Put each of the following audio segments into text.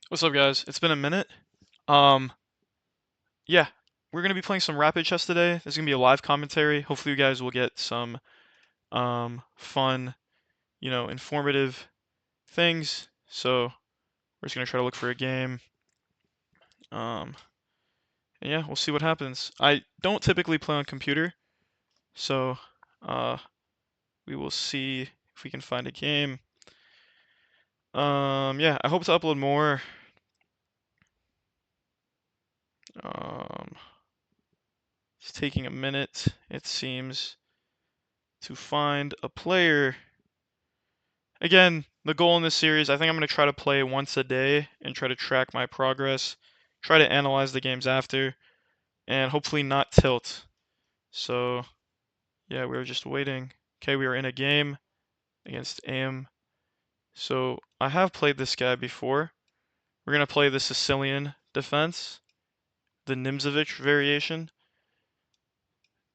What's up, guys? It's been a minute. Um, yeah, we're gonna be playing some rapid chess today. This is gonna be a live commentary. Hopefully, you guys will get some fun, informative things. So we're just gonna try to look for a game. Um, and yeah, we'll see what happens. I don't typically play on computer, so uh, we will see if we can find a game. Yeah, I hope to upload more. Um, it's taking a minute, it seems, to find a player. Again, the goal in this series, I think I'm going to try to play once a day and try to track my progress, try to analyze the games after, and hopefully not tilt. So, yeah, we were just waiting. Okay, we are in a game against AM. So, I have played this guy before. We're going to play the Sicilian defense, the Nimzovich variation,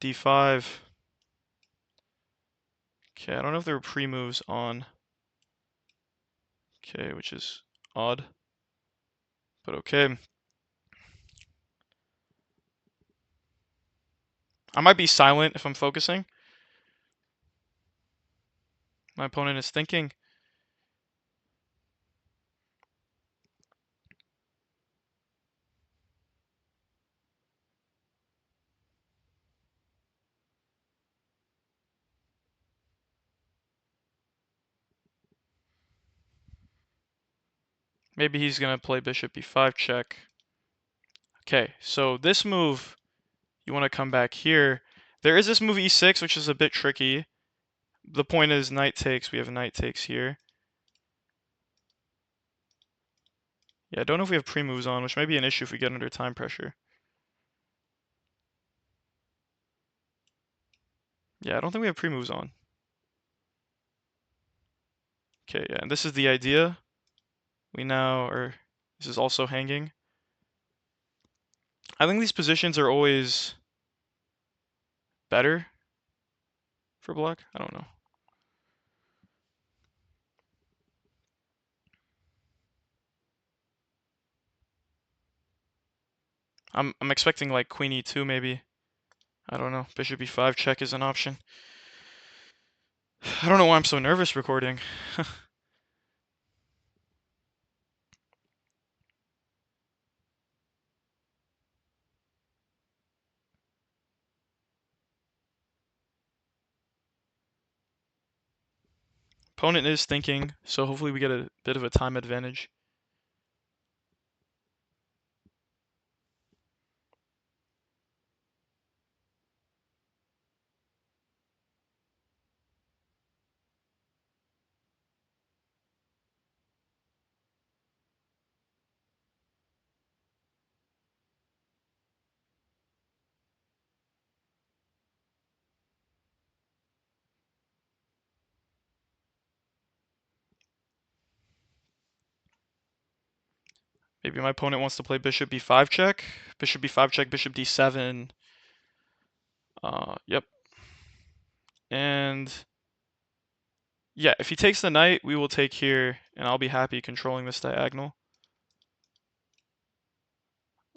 d5. Okay, I don't know if there were pre-moves on. Okay, which is odd, but okay. I might be silent if I'm focusing. My opponent is thinking. Maybe he's going to play bishop e5 check. Okay, so this move, you want to come back here. There is this move e6, which is a bit tricky. The point is knight takes. We have knight takes here. Yeah, I don't know if we have pre-moves on, which may be an issue if we get under time pressure. Yeah, I don't think we have pre-moves on. Okay, yeah, and this is the idea. We now are, this is also hanging. I think these positions are always better for black. I don't know. I'm expecting like queen e2 maybe. I don't know. Bishop e5 check is an option. I don't know why I'm so nervous recording. Opponent is thinking, so hopefully we get a bit of a time advantage. Maybe my opponent wants to play bishop b5 check. Bishop b5 check, bishop d7. Yep. And yeah, if he takes the knight, we will take here, and I'll be happy controlling this diagonal.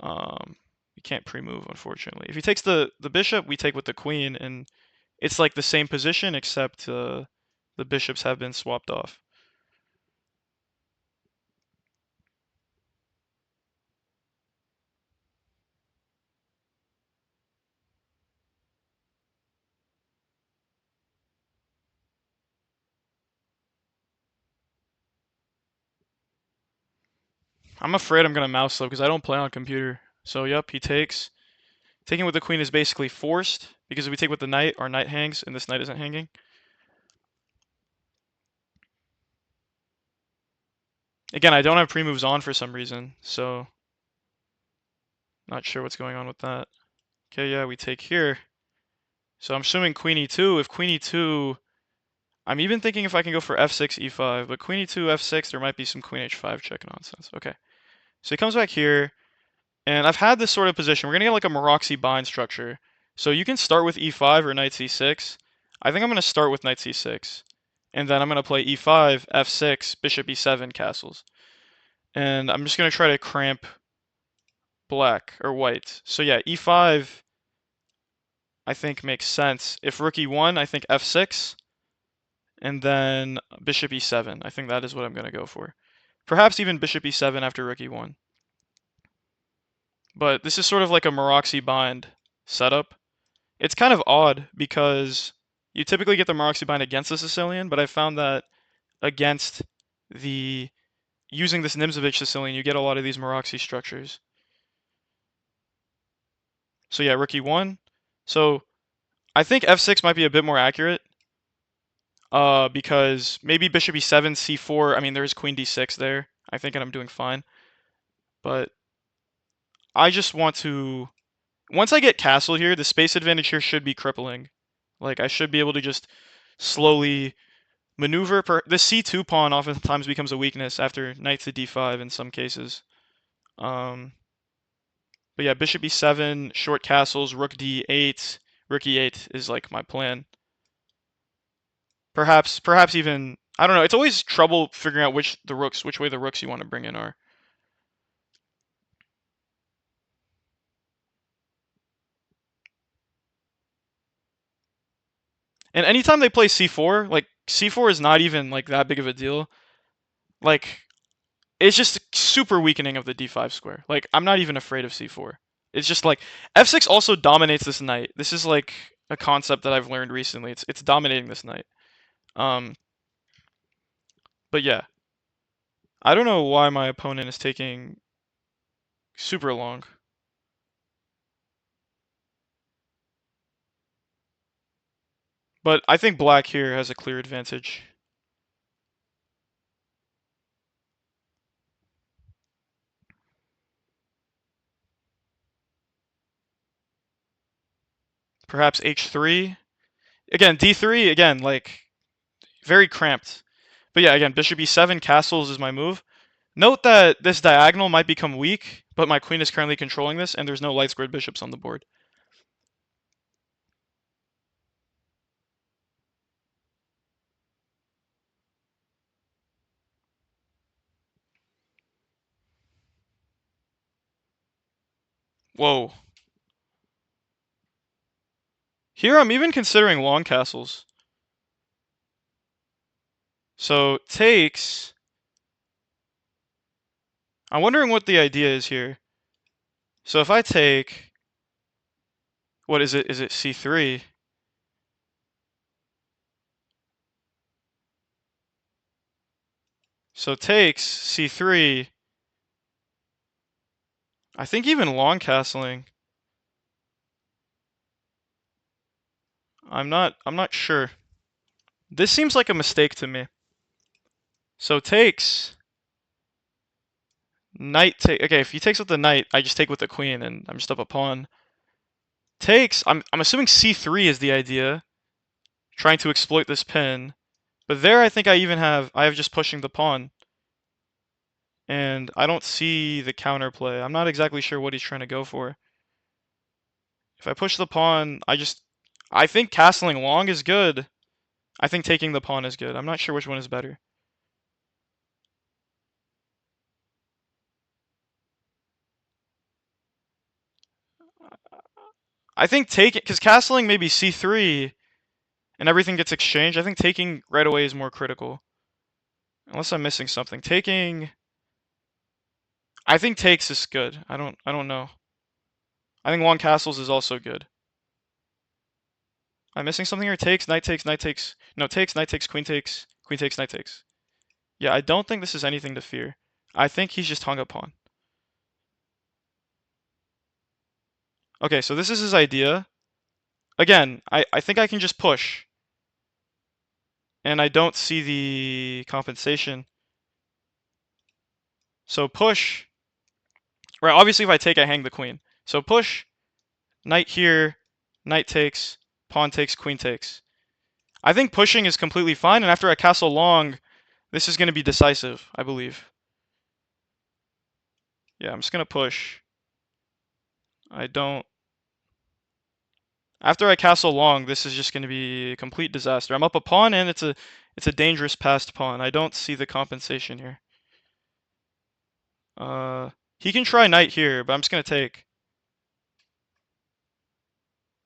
We can't pre-move, unfortunately. If he takes the bishop, we take with the queen, and it's like the same position, except the bishops have been swapped off. I'm afraid I'm going to mouse slow because I don't play on computer. So, yep, he takes. Taking with the queen is basically forced, because if we take with the knight, our knight hangs, and this knight isn't hanging. Again, I don't have pre-moves on for some reason, so not sure what's going on with that. Okay, yeah, we take here. So I'm assuming queen e2. If queen e2, I'm even thinking if I can go for f6, e5, but queen e2, f6, there might be some queen h5 check nonsense. Okay, so he comes back here, and I've had this sort of position. We're gonna get like a Maroczy bind structure. So you can start with e5 or knight c6. I think I'm gonna start with knight c6, and then I'm gonna play e5, f6, bishop e7, castles. And I'm just going to try to cramp black or white. So yeah, e5 I think makes sense. If rook e1, I think f6, and then bishop e7. I think that is what I'm going to go for. Perhaps even bishop e7 after rook e1. But this is sort of like a Maroczy bind setup. It's kind of odd because you typically get the Maroczy bind against the Sicilian, but I found that against the using this Nimzovich Sicilian, you get a lot of these Maroczy structures. So yeah, rook e1. So I think f6 might be a bit more accurate. Because maybe bishop e7, c4. I mean, there's queen d6 there. I think, and I'm doing fine. But I just want to. Once I get castle here, the space advantage here should be crippling. Like, I should be able to just slowly maneuver. The c2 pawn oftentimes becomes a weakness after knight to d5 in some cases. Um, but yeah, bishop e7, short castles, rook d8, rook e8 is like my plan. Perhaps even I don't know. It's always trouble figuring out which way the rooks you want to bring in are. And anytime they play c4, like c4 is not even like that big of a deal. Like it's just super weakening of the d5 square. Like I'm not even afraid of c4. It's just like f6 also dominates this knight. This is like a concept that I've learned recently. It's dominating this knight. Um, but yeah, I don't know why my opponent is taking super long. But I think black here has a clear advantage. Perhaps h3. Again, d3, again, like very cramped. But yeah, again, bishop e7, castles is my move. Note that this diagonal might become weak, but my queen is currently controlling this, and there's no light squared bishops on the board. Whoa. Here I'm even considering long castles. So takes. I'm wondering what the idea is here. So if I take, what is it? Is it c3? So takes c3. I think even long castling. I'm not sure. This seems like a mistake to me. So takes knight take. Okay, if he takes with the knight, I just take with the queen, and I'm just up a pawn. Takes. I'm assuming c3 is the idea, trying to exploit this pin. But there, I think I have just pushing the pawn, and I don't see the counterplay. I'm not exactly sure what he's trying to go for. If I push the pawn, I think castling long is good. I think taking the pawn is good. I'm not sure which one is better. I think taking, because castling maybe c3 and everything gets exchanged. I think taking right away is more critical. Unless I'm missing something. Taking, I think takes is good. I don't know. I think long castles is also good. I'm missing something here. Takes, knight takes, knight takes. No, takes, knight takes, queen takes, knight takes. Yeah, I don't think this is anything to fear. I think he's just hung a pawn. Okay, so this is his idea. Again, I think I can just push. And I don't see the compensation. So push. Right, obviously if I take, I hang the queen. So push, knight here, knight takes, pawn takes, queen takes. I think pushing is completely fine, and after I castle long, this is going to be decisive, I believe. Yeah, I'm just going to push. I don't... After I castle long, this is just going to be a complete disaster. I'm up a pawn, and it's a dangerous passed pawn. I don't see the compensation here. He can try knight here, but I'm just gonna take.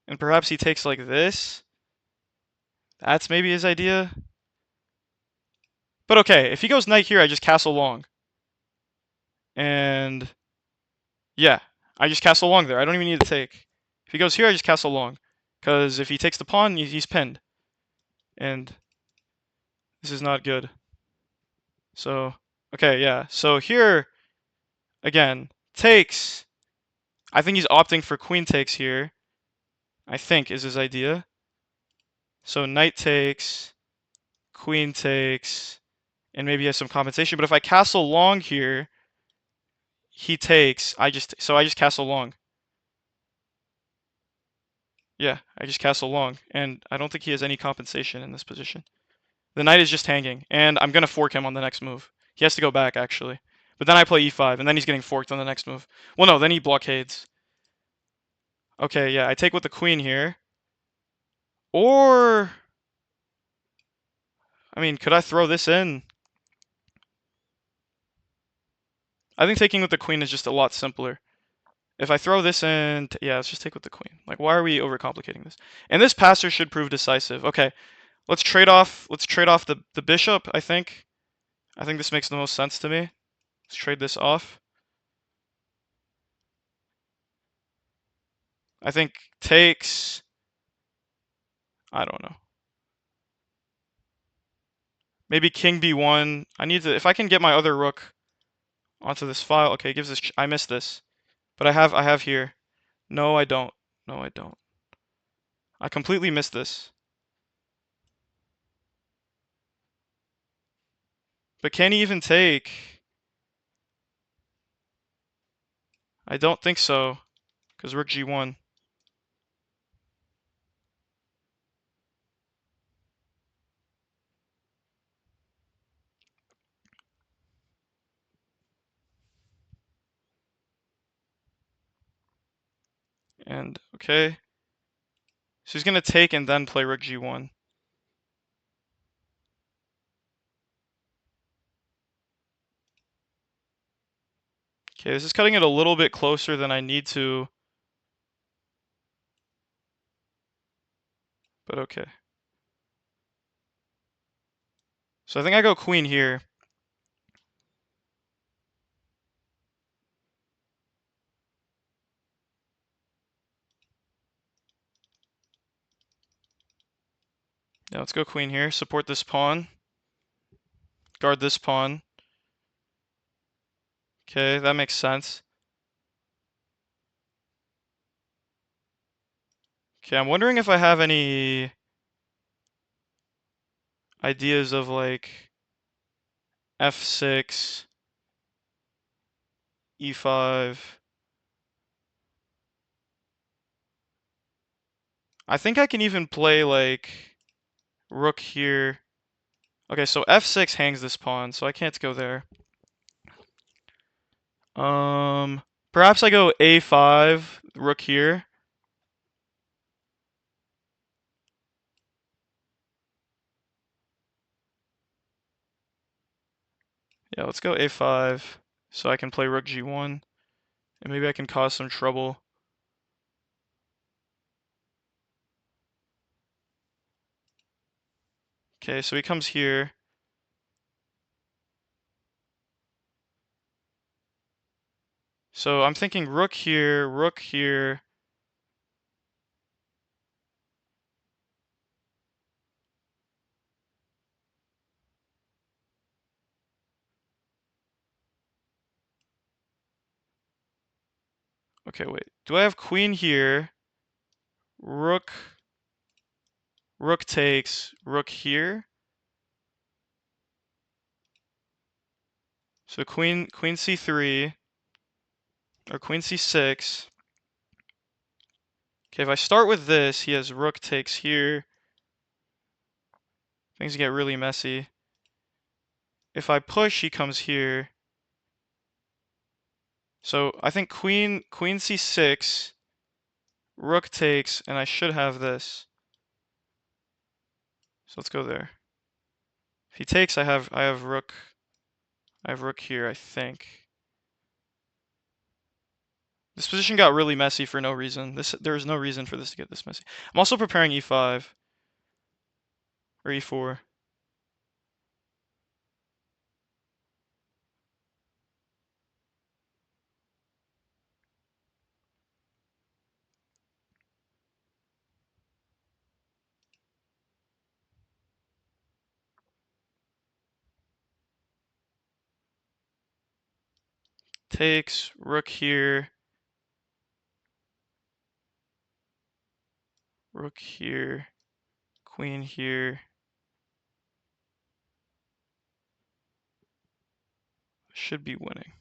And perhaps he takes like this. That's maybe his idea. But okay, if he goes knight here, I just castle long. And yeah, I just castle long there. I don't even need to take. If he goes here, I just castle long. Because if he takes the pawn, he's pinned. And this is not good. So, okay, yeah. So here, again, takes. I think he's opting for queen takes here. I think is his idea. So knight takes, queen takes, and maybe he has some compensation. But if I castle long here, he takes. I just castle long. Yeah, I just castle long, and I don't think he has any compensation in this position. The knight is just hanging, and I'm gonna fork him on the next move. He has to go back actually, but then I play e5, and then he's getting forked on the next move. Well, no, then he blockades. Okay, yeah, I take with the queen here, or I mean, could I throw this in? I think taking with the queen is just a lot simpler. If I throw this in, yeah, let's just take with the queen. Like, why are we overcomplicating this? And this passer should prove decisive. Okay, let's trade off. Let's trade off the bishop. I think this makes the most sense to me. Let's trade this off. I think takes. I don't know. Maybe king b1. I need to. If I can get my other rook onto this file. Okay, gives this. I missed this, but I have here. No, I don't. No, I don't. I completely missed this. But can he even take? I don't think so, because rook g1. And okay, so he's gonna take and then play rook g1. Okay, this is cutting it a little bit closer than I need to, but okay. So I think I go queen here. Yeah, let's go queen here. Support this pawn. Guard this pawn. Okay, that makes sense. Okay, I'm wondering if I have any ideas of like f6, e5. I think I can even play like rook here. Okay, so f6 hangs this pawn, so I can't go there. Perhaps I go a5, rook here. Yeah, let's go a5 so I can play rook g1, and maybe I can cause some trouble. Okay, so he comes here. So I'm thinking rook here, rook here. Okay, wait. Do I have queen here? Rook, rook takes, rook here. So queen c3 or queen c6. Okay, if I start with this, he has rook takes here. Things get really messy. If I push, he comes here. So I think queen c6, rook takes, and I should have this. So let's go there. If he takes, I have rook here, I think. This position got really messy for no reason. There is no reason for this to get this messy. I'm also preparing e5 or e4. Takes, rook here, rook here, queen here. Should be winning.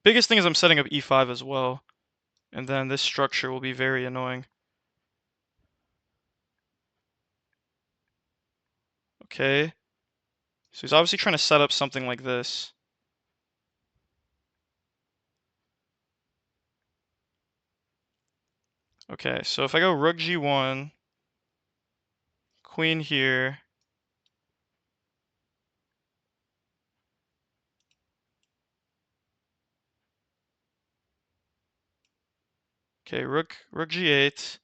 Biggest thing is I'm setting up e5 as well. And then this structure will be very annoying. Okay. So he's obviously trying to set up something like this. Okay, so if I go rook g1, queen here, okay, rook g8,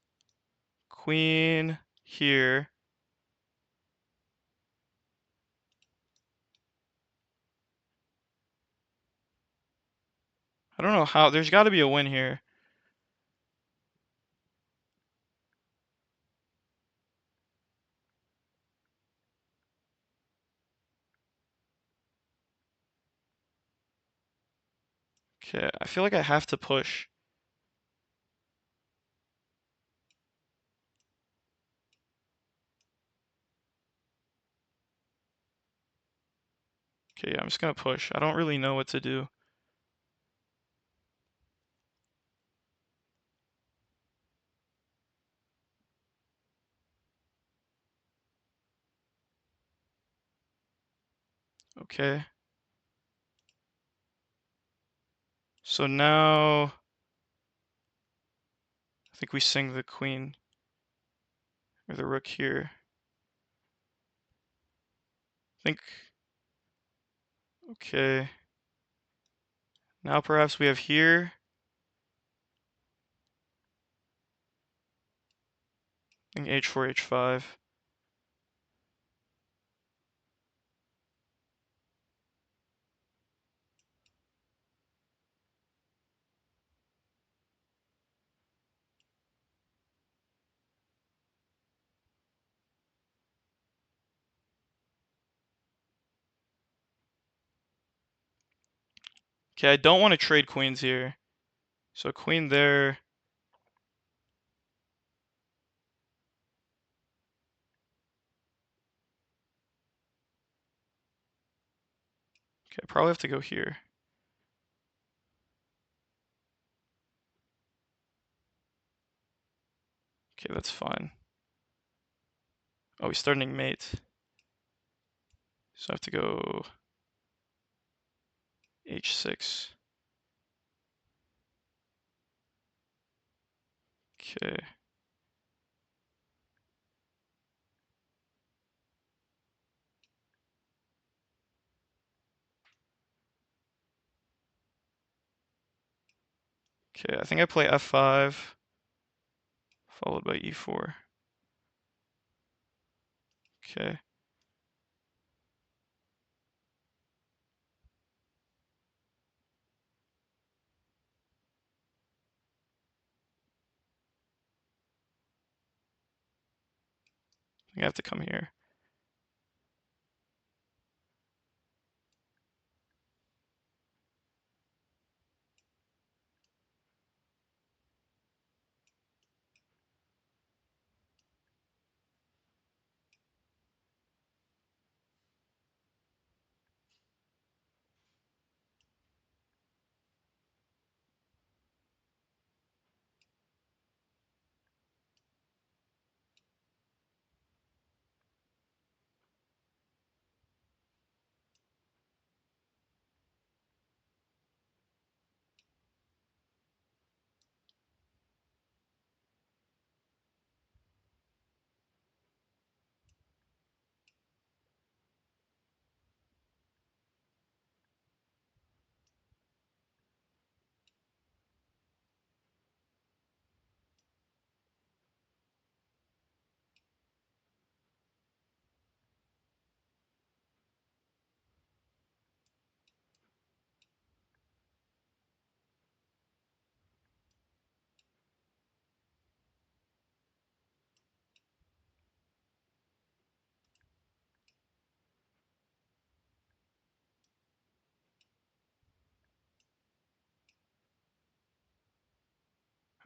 queen here. I don't know how, there's got to be a win here. Okay, I feel like I have to push. Okay, yeah, I'm just gonna push. I don't really know what to do. Okay. So now, I think we sing the queen, or the rook here. I think, okay. Now perhaps we have here. I think h4, h5. Okay, I don't want to trade queens here. So queen there. Okay, I probably have to go here. Okay, that's fine. Oh, he's starting mate. So I have to go h6. Okay. Okay, I think I play f5, followed by e4. Okay. I think I have to come here.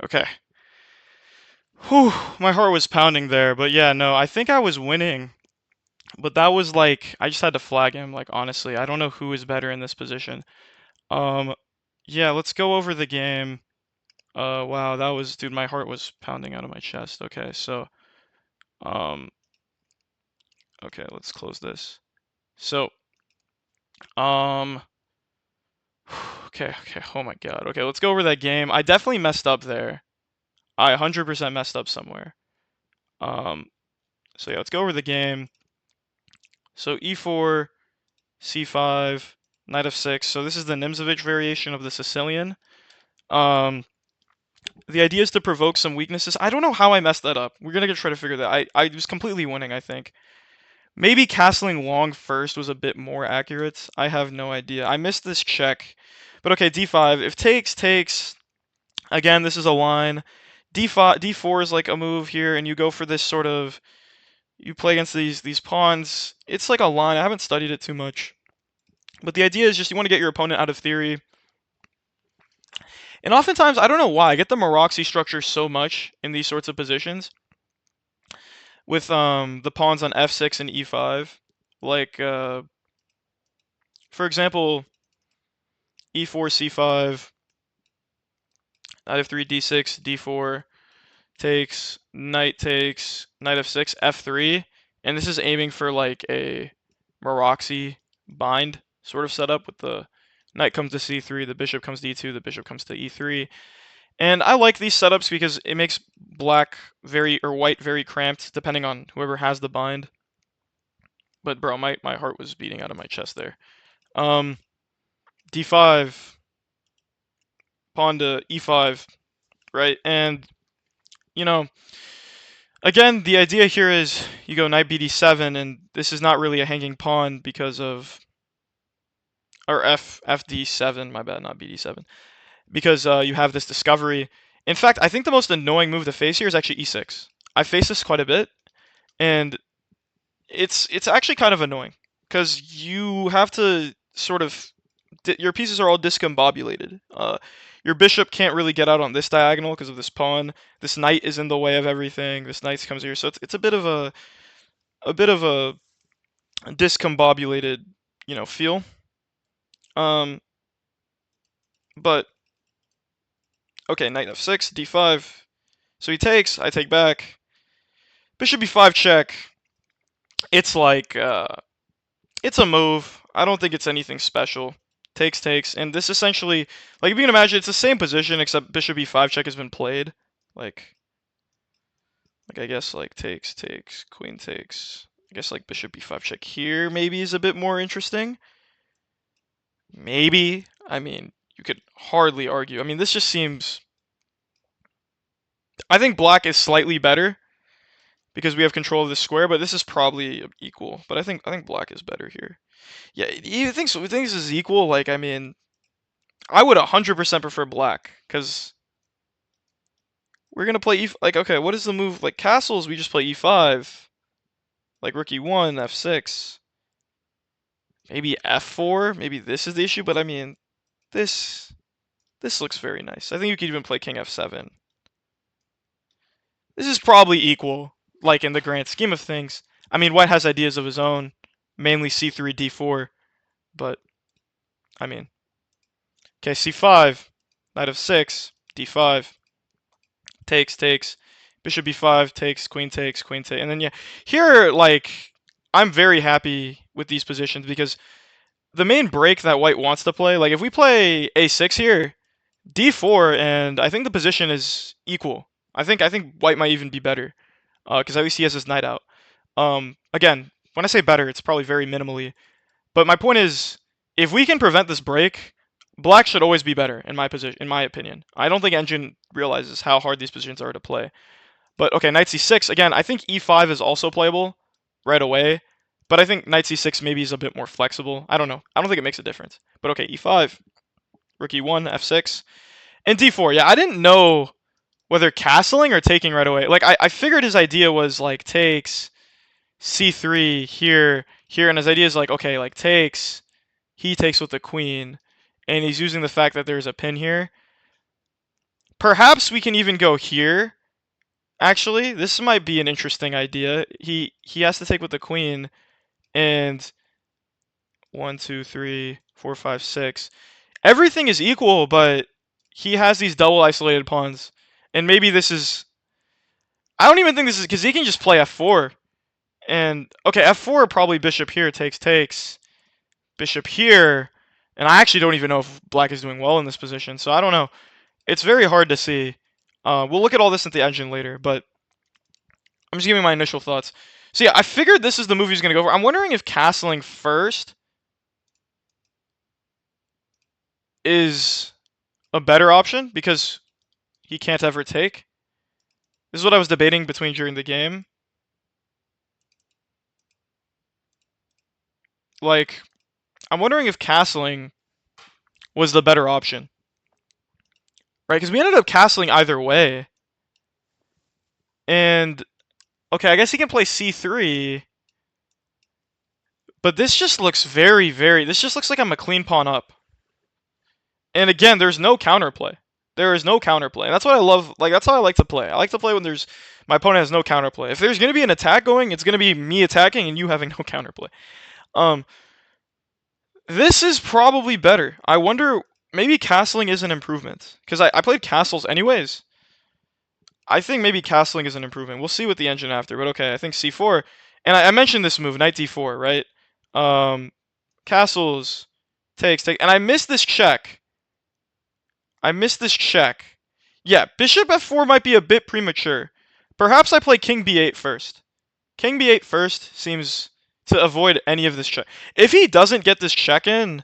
Okay. Whew, my heart was pounding there, but yeah, no, I think I was winning. But that was like, I just had to flag him, like, honestly. I don't know who is better in this position. Um, yeah, let's go over the game. Wow, that was, dude, my heart was pounding out of my chest. Okay, so, um, okay, let's close this. So, um, okay, oh my God. Okay, let's go over that game. I definitely messed up there. I 100% messed up somewhere. Um, so yeah, let's go over the game. So e4, c5, knight f6. So this is the Nimzovich variation of the Sicilian. Um, the idea is to provoke some weaknesses. I don't know how I messed that up. We're gonna try to figure that. I was completely winning, I think. Maybe castling long first was a bit more accurate. I have no idea. I missed this check. But okay, d5. If takes, again, this is a line. D5, d4 is like a move here, and you go for this sort of, you play against these pawns. It's like a line. I haven't studied it too much. But the idea is just you want to get your opponent out of theory. And oftentimes, I don't know why, I get the Maroczy structure so much in these sorts of positions with the pawns on f6 and e5. Like, for example, e4, c5, knight f3, d6, d4, takes, knight f6, f3. And this is aiming for like a Maroczy bind sort of setup with the knight comes to c3, the bishop comes to e2, the bishop comes to e3. And I like these setups because it makes black or white very cramped depending on whoever has the bind. But bro, my heart was beating out of my chest there. Um, d5, pawn to e5, right? And you know, again, the idea here is you go knight bd7, and this is not really a hanging pawn because of, or fd7, my bad, not bd7, because you have this discovery. In fact, I think the most annoying move to face here is actually e6. I face this quite a bit, and it's actually kind of annoying because you have to sort of your pieces are all discombobulated. Your bishop can't really get out on this diagonal because of this pawn. This knight is in the way of everything. This knight comes here, so it's a bit of a discombobulated, feel. Um, but okay, knight f6, d5. So he takes, I take back. Bishop b5 check. It's like it's a move. I don't think it's anything special. Takes, and this essentially, like if you can imagine, it's the same position except bishop e5 check has been played. Like, I guess like takes, queen takes. I guess like bishop e5 check here maybe is a bit more interesting. Maybe. I mean, you could hardly argue. I mean, this just seems. I think black is slightly better because we have control of the square, but this is probably equal. But I think black is better here. Yeah, you think so? You think this is equal? Like, I mean, I would 100% prefer black because we're gonna play like okay, what is the move? Like castles, we just play e5, like rook e1, f6, maybe f4. Maybe this is the issue, but I mean, this this looks very nice. I think you could even play king f7. This is probably equal, like in the grand scheme of things. I mean, white has ideas of his own, mainly c3, d4, but I mean, okay, c5, knight f6, d5. Takes, bishop b5 takes, queen takes, and then yeah, here like I'm very happy with these positions because the main break that white wants to play, like if we play a6 here, d4, and I think the position is equal. I think white might even be better, because at least he has his knight out. Again, when I say better, it's probably very minimally, but my point is, if we can prevent this break, black should always be better in my position, in my opinion. I don't think Engine realizes how hard these positions are to play. But okay, knight c6 again. I think e5 is also playable right away, but I think knight c6 maybe is a bit more flexible. I don't know. I don't think it makes a difference. But okay, e5, rook e1, f6, and d4. Yeah, I didn't know whether castling or taking right away. Like I figured his idea was like takes c3 here, and his idea is like okay, like takes, he takes with the queen, and he's using the fact that there's a pin here. Perhaps we can even go here. Actually, this might be an interesting idea. He has to take with the queen, and 1, 2, 3, 4, 5, 6. Everything is equal, but he has these double isolated pawns. And maybe this is... I don't even think this is... Because he can just play f4. And, okay, f4 probably bishop here takes. Bishop here. And I actually don't even know if black is doing well in this position. So I don't know. It's very hard to see. We'll look at all this at the engine later. But I'm just giving my initial thoughts. So yeah, I figured this is the move he's going to go for. I'm wondering if castling first is a better option. Because he can't ever take. This is what I was debating between during the game. Like, I'm wondering if castling was the better option. Right? Because we ended up castling either way. And, okay, I guess he can play c3. But this just looks this just looks like I'm a clean pawn up. And again, there's no counterplay. There is no counterplay. And that's what I love. Like, that's how I like to play. I like to play when my opponent has no counterplay. If there's going to be an attack going, it's going to be me attacking and you having no counterplay. This is probably better. I wonder, maybe castling is an improvement. Because I played castles anyways. I think maybe castling is an improvement. We'll see with the engine after, but okay, I think c4. And I mentioned this move, knight d4, right? Castles, takes. And I missed this check. Yeah, bishop f4 might be a bit premature. Perhaps I play king b8 first. King b8 first seems to avoid any of this check. If he doesn't get this check in,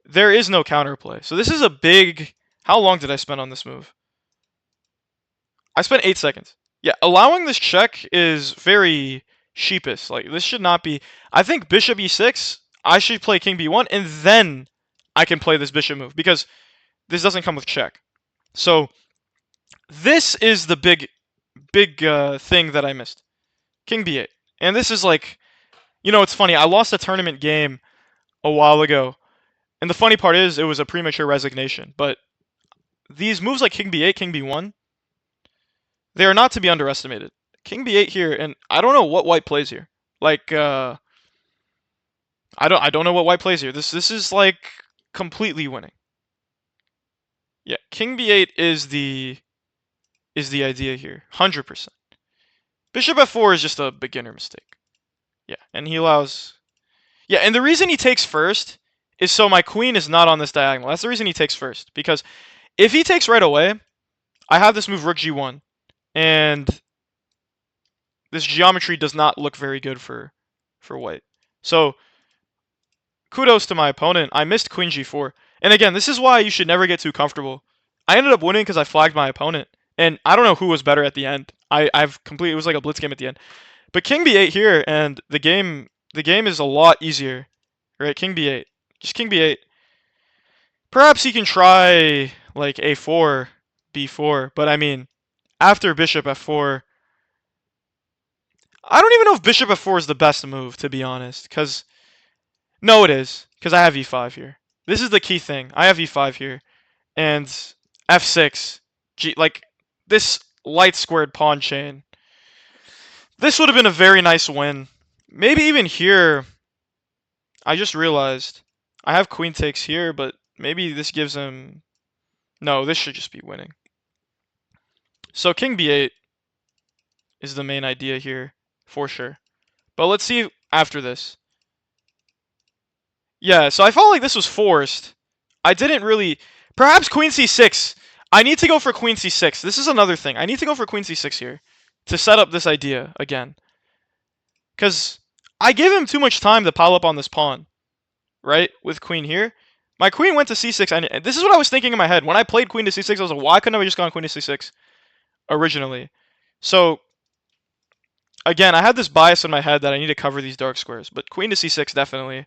there is no counterplay. So this is a big... How long did I spend on this move? I spent 8 seconds. Yeah, allowing this check is very sheepish. Like, this should not be... I think bishop e6, I should play king b1, and then I can play this bishop move, because this doesn't come with check. So, this is the big thing that I missed. King b8. And this is like... You know, it's funny. I lost a tournament game a while ago. And the funny part is, it was a premature resignation. But these moves like king b8, king b1, they are not to be underestimated. King b8 here, and I don't know what white plays here. Like, I don't know what white plays here. This is like completely winning. Yeah, king b8 is the idea here, 100%. Bishop f4 is just a beginner mistake. Yeah, and he allows... Yeah, and the reason he takes first is so my queen is not on this diagonal. That's the reason he takes first. Because if he takes right away, I have this move rook g1. And this geometry does not look very good for white. So, kudos to my opponent. I missed queen g4. And again, this is why you should never get too comfortable. I ended up winning because I flagged my opponent. And I don't know who was better at the end. It was like a blitz game at the end. But king b8 here, and the game is a lot easier. Right, king b8. Just king b8. Perhaps he can try like a4, b4, but I mean, after bishop f4, I don't even know if bishop f4 is the best move, to be honest, because no, it is, because I have e5 here. This is the key thing. I have e5 here, and f6, like this light squared pawn chain. This would have been a very nice win. Maybe even here. I just realized I have queen takes here, but maybe this gives him... No, this should just be winning. So king b8 is the main idea here, for sure. But let's see after this. Yeah, so I felt like this was forced. I didn't really... Perhaps queen c6. I need to go for queen c6. This is another thing. I need to go for queen c6 here to set up this idea again. Because I gave him too much time to pile up on this pawn, right? With queen here. My queen went to c6. And this is what I was thinking in my head. When I played queen to c6, I was like, why couldn't I just gone queen to c6 originally? So, again, I had this bias in my head that I need to cover these dark squares. But queen to c6 definitely,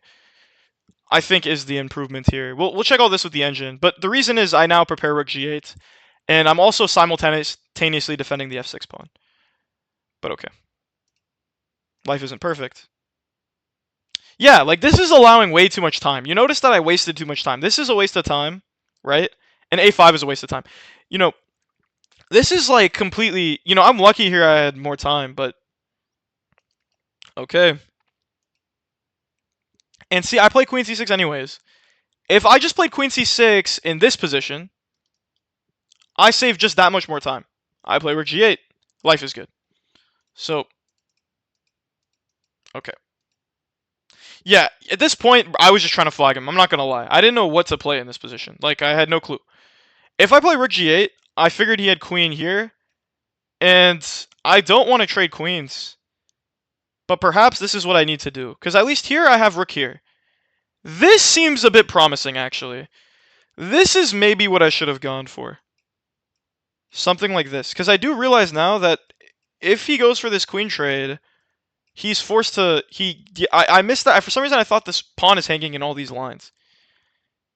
I think, is the improvement here. We'll check all this with the engine. But the reason is I now prepare rook g8. And I'm also simultaneously defending the f6 pawn. But okay. Life isn't perfect. Yeah, like this is allowing way too much time. You notice that I wasted too much time. This is a waste of time, right? And a5 is a waste of time. You know, This is like completely, I'm lucky here I had more time, but okay. And see, I play queen c6 anyways. If I just played queen c6 in this position, I save just that much more time. I play rook g8. Life is good. So, okay. Yeah, at this point, I was just trying to flag him. I'm not going to lie. I didn't know what to play in this position. Like, I had no clue. If I play rook g8, I figured he had queen here. And I don't want to trade queens. But perhaps this is what I need to do. Because at least here I have rook here. This seems a bit promising, actually. This is maybe what I should have gone for. Something like this. Because I do realize now that if he goes for this queen trade, he's forced to... I missed that. For some reason, I thought this pawn is hanging in all these lines.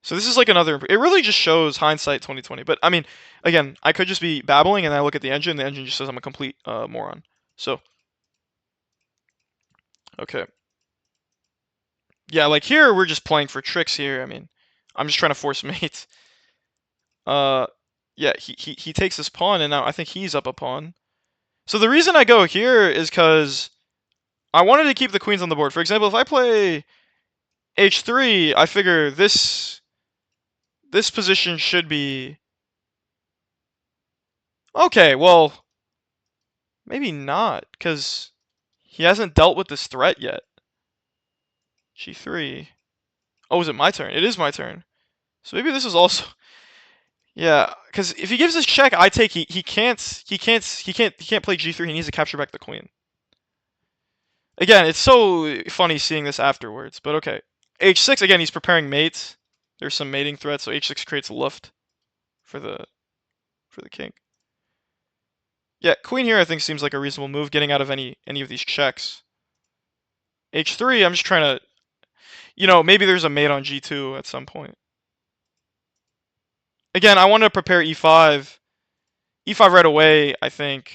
So this is like another... It really just shows hindsight 2020. But, I mean, again, I could just be babbling and I look at the engine. The engine just says I'm a complete moron. So, okay. Yeah, like here, we're just playing for tricks here. I mean, I'm just trying to force mate. Uh, yeah, he takes this pawn, and now I think he's up a pawn. So the reason I go here is because I wanted to keep the queens on the board. For example, if I play h3, I figure this position should be... Okay, well, maybe not, because he hasn't dealt with this threat yet. G3. Oh, is it my turn? It is my turn. So maybe this is also... Yeah, because if he gives this check, I take he can't play g3. He needs to capture back the queen. Again, it's so funny seeing this afterwards, but okay. h6 again. He's preparing mates. There's some mating threats, so h6 creates a luft for the king. Yeah, queen here I think seems like a reasonable move, getting out of any of these checks. h3. I'm just trying to, maybe there's a mate on g2 at some point. Again, I want to prepare e5. e5 right away. I think.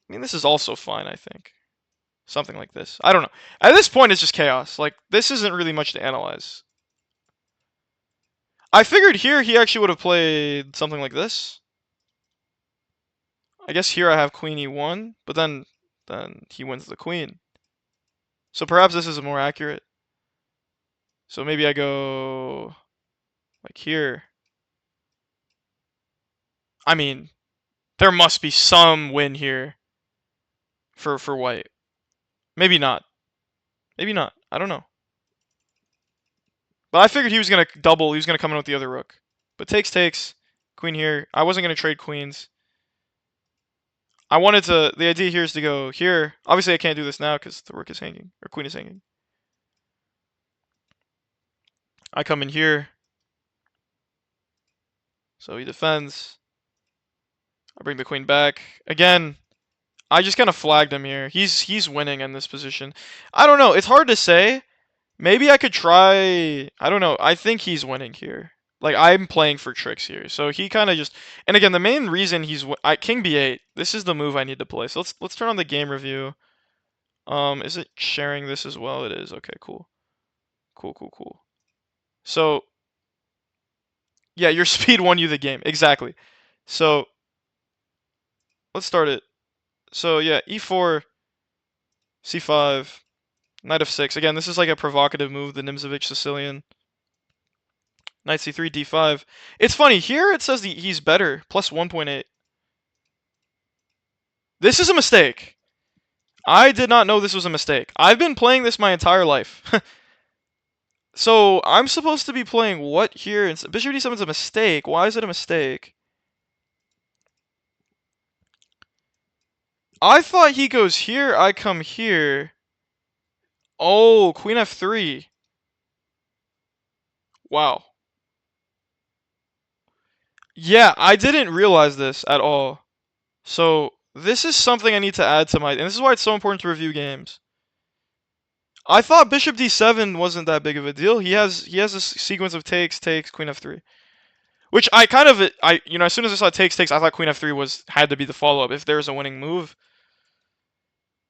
I mean, this is also fine. I think. Something like this. I don't know. At this point, it's just chaos. Like, this isn't really much to analyze. I figured here he actually would have played something like this. I guess here I have queen e1, but then he wins the queen. So perhaps this is more accurate. So maybe I go like here. I mean, there must be some win here for white. Maybe not. Maybe not. I don't know. But I figured he was going to double. He was going to come in with the other rook. But takes. Queen here. I wasn't going to trade queens. I wanted to... The idea here is to go here. Obviously, I can't do this now because the rook is hanging. Or queen is hanging. I come in here. So he defends. I bring the queen back. Again, I just kind of flagged him here. He's winning in this position. I don't know. It's hard to say. Maybe I could try... I don't know. I think he's winning here. Like, I'm playing for tricks here. So he kind of just... And again, the main reason he's... King b8. This is the move I need to play. So let's turn on the game review. Is it sharing this as well? It is. Okay, cool. Cool. So, yeah, your speed won you the game. Exactly. So, let's start it. So, yeah, e4, c5, knight f6. Again, this is like a provocative move, the Nimzovich Sicilian. Knight c3, d5. It's funny, here it says he's better, plus 1.8. This is a mistake. I did not know this was a mistake. I've been playing this my entire life. So, I'm supposed to be playing what here? Bishop d7 is a mistake. Why is it a mistake? I thought he goes here, I come here. Oh, queen f3. Wow. Yeah, I didn't realize this at all. So, this is something I need to add to my... And this is why it's so important to review games. I thought bishop d7 wasn't that big of a deal. He has a sequence of takes, queen f3. Which I kind of... as soon as I saw takes, I thought queen f3 had to be the follow-up if there's a winning move.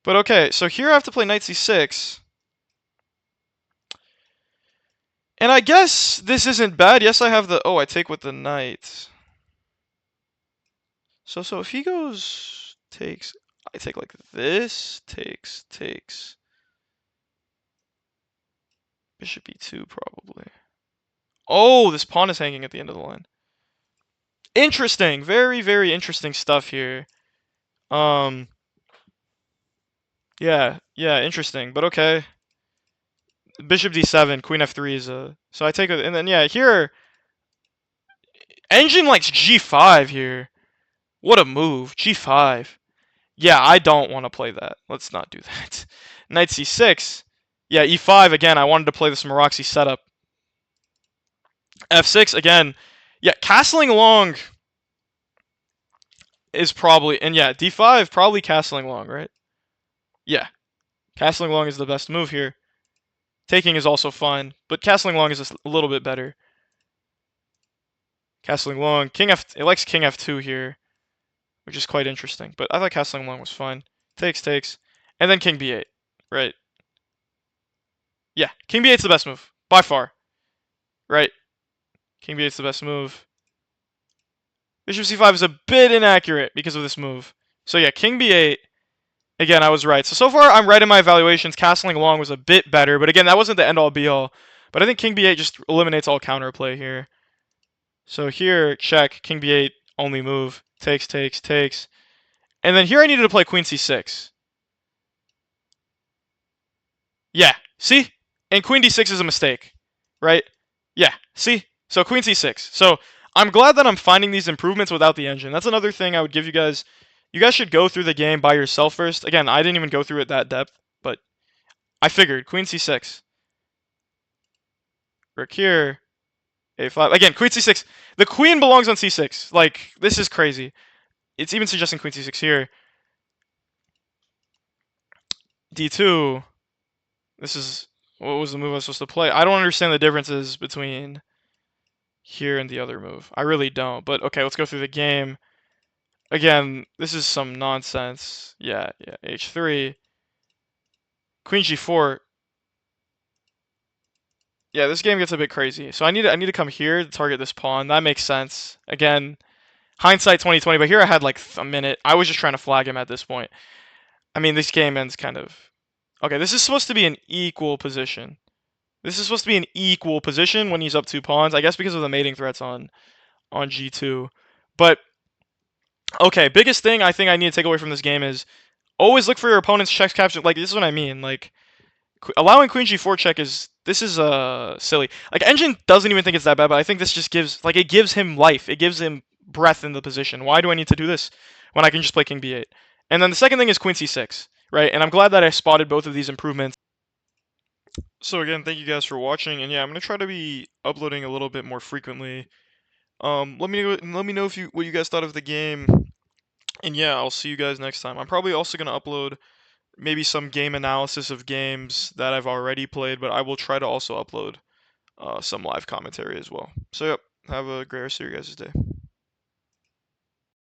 But okay, so here I have to play knight c6. And I guess this isn't bad. Yes, I have the... Oh, I take with the knight. So if he goes takes, I take like this, takes. Bishop e2 probably. Oh, this pawn is hanging at the end of the line. Interesting, very, very interesting stuff here. Yeah, interesting, but okay. Bishop d7, queen f3 is a. So I take it, and then yeah, here Engine likes g5 here. What a move, g5. Yeah, I don't want to play that. Let's not do that. Knight c6. Yeah, e5 again. I wanted to play this Maroxy setup. f6 again. Yeah, castling long is probably, and yeah, d5 probably castling long, right? Yeah, castling long is the best move here. Taking is also fine, but castling long is a little bit better. Castling long, king f. It likes king f2 here, which is quite interesting. But I thought castling long was fine. Takes, and then king b8, right? Yeah, king b8's the best move by far, right? King b8's the best move. Bishop c5 is a bit inaccurate because of this move. So yeah, king b8. Again, I was right. So far, I'm right in my evaluations. Castling long was a bit better, but again, that wasn't the end-all be-all. But I think king b8 just eliminates all counterplay here. So here, check, king b8, only move. Takes. And then here I needed to play queen c6. Yeah, see? And queen d6 is a mistake, right? Yeah, see? So queen c6. So I'm glad that I'm finding these improvements without the engine. That's another thing I would give you guys. You guys should go through the game by yourself first. Again, I didn't even go through it that depth, but I figured queen c6. Rook here, a5. Again, queen c6. The queen belongs on c6. Like, this is crazy. It's even suggesting queen c6 here. d2. This is, what was the move I was supposed to play? I don't understand the differences between here and the other move. I really don't. But okay, let's go through the game. Again, this is some nonsense. Yeah, h3. Queen g4. Yeah, this game gets a bit crazy. So I need to come here to target this pawn. That makes sense. Again, hindsight 2020, but here I had like a minute. I was just trying to flag him at this point. I mean, this game ends kind of. Okay, this is supposed to be an equal position. This is supposed to be an equal position when he's up 2 pawns. I guess because of the mating threats on g2. But okay, biggest thing I think I need to take away from this game is always look for your opponent's checks capture. Like, this is what I mean. Like, allowing queen g4 check is, this is silly. Like, Engine doesn't even think it's that bad, but I think this just gives, like, it gives him life. It gives him breath in the position. Why do I need to do this when I can just play king b8? And then the second thing is queen c6, right? And I'm glad that I spotted both of these improvements. So again, thank you guys for watching, and yeah, I'm gonna try to be uploading a little bit more frequently. Let me know if what you guys thought of the game, and yeah, I'll see you guys next time. I'm probably also gonna upload maybe some game analysis of games that I've already played, but I will try to also upload some live commentary as well. So yep, have a great rest of your guys' day.